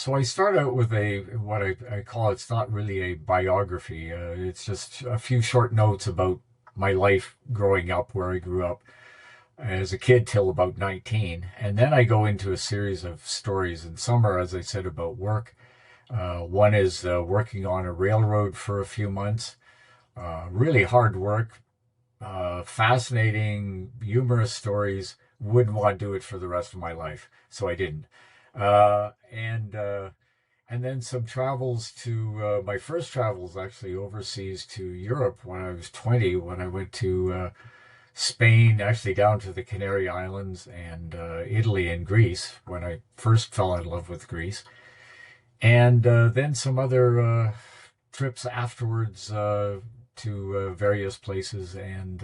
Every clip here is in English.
So I start out with what I call, it's not really a biography. It's just a few short notes about my life growing up, where I grew up as a kid till about 19. And then I go into a series of stories, and some are, as I said, about work. One is working on a railroad for a few months. Really hard work, fascinating, humorous stories. Wouldn't want to do it for the rest of my life, so I didn't. And then some travels to my first travels actually overseas to Europe when I was 20, when I went to Spain, actually down to the Canary Islands, and Italy and Greece when I first fell in love with Greece. And then some other trips afterwards to various places, and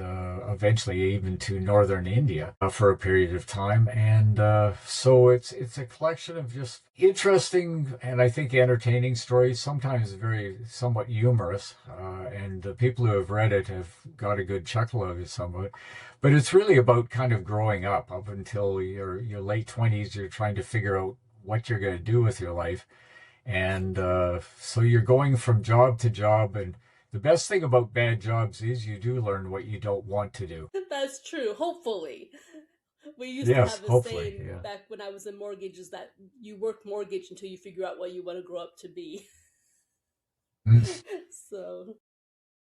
eventually even to northern India for a period of time. And so it's a collection of just interesting and I think entertaining stories, sometimes very somewhat humorous. And the people who have read it have got a good chuckle out of it somewhat. But it's really about kind of growing up until your late 20s. You're trying to figure out what you're going to do with your life. And so you're going from job to job. And the best thing about bad jobs is you do learn what you don't want to do. That's true. Hopefully. We used to Yes, have a hopefully. saying Yeah. back when I was in mortgages that you work mortgage until you figure out what you want to grow up to be. Mm. So,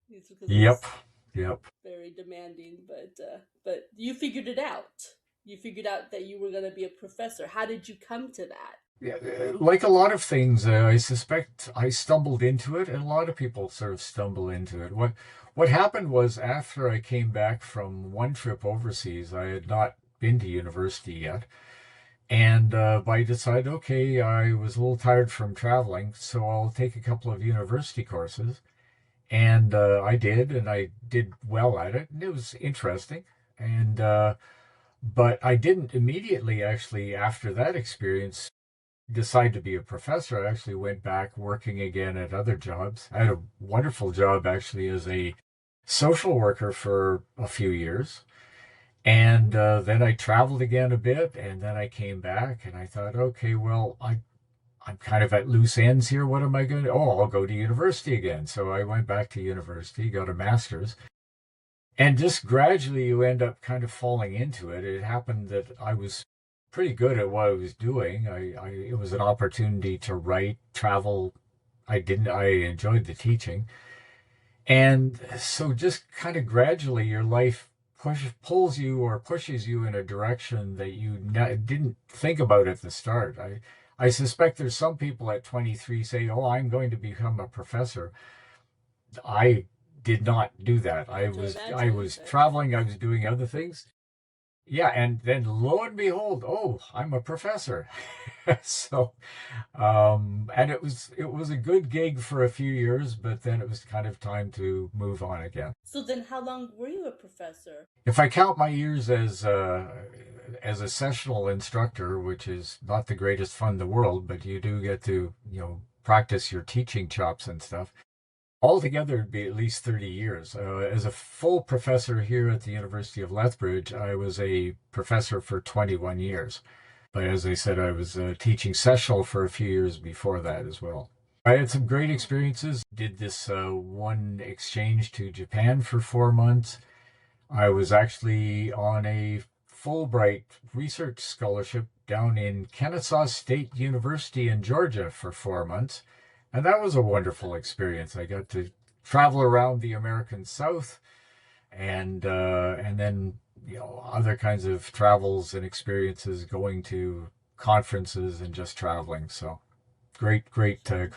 it's because it Yep. was Yep. very demanding, but you figured it out. You figured out that you were going to be a professor. How did you come to that? Yeah, like a lot of things, I suspect I stumbled into it, and a lot of people sort of stumble into it. What happened was, after I came back from one trip overseas, I had not been to university yet, and I decided, okay, I was a little tired from traveling, so I'll take a couple of university courses, and I did, and I did well at it, and it was interesting, and but I didn't immediately, actually, after that experience, decide to be a professor. I actually went back working again at other jobs. I had a wonderful job actually as a social worker for a few years. And then I traveled again a bit, and then I came back and I thought, okay, well, I'm kind of at loose ends here. What am I going to? Oh, I'll go to university again. So I went back to university, got a master's, and just gradually you end up kind of falling into it. It happened that I was pretty good at what I was doing. It was an opportunity to write, travel. I enjoyed the teaching. And so just kind of gradually your life pulls you or pushes you in a direction that you didn't think about at the start. I suspect there's some people at 23 say, "Oh, I'm going to become a professor." I did not do that. I have to I imagine, was but traveling, I was doing other things. Yeah, and then lo and behold, oh, I'm a professor. So, and it was a good gig for a few years, but then it was kind of time to move on again. so then how long were you a professor? If I count my years as a sessional instructor, which is not the greatest fun in the world, but you do get to, practice your teaching chops and stuff. Altogether, it'd be at least 30 years. As a full professor here at the University of Lethbridge, I was a professor for 21 years. But as I said, I was teaching sessional for a few years before that as well. I had some great Wow. experiences. Did this one exchange to Japan for 4 months. I was actually on a Fulbright research scholarship down in Kennesaw State University in Georgia for 4 months. And that was a wonderful experience. I got to travel around the American South, and then other kinds of travels and experiences, going to conferences and just traveling. So great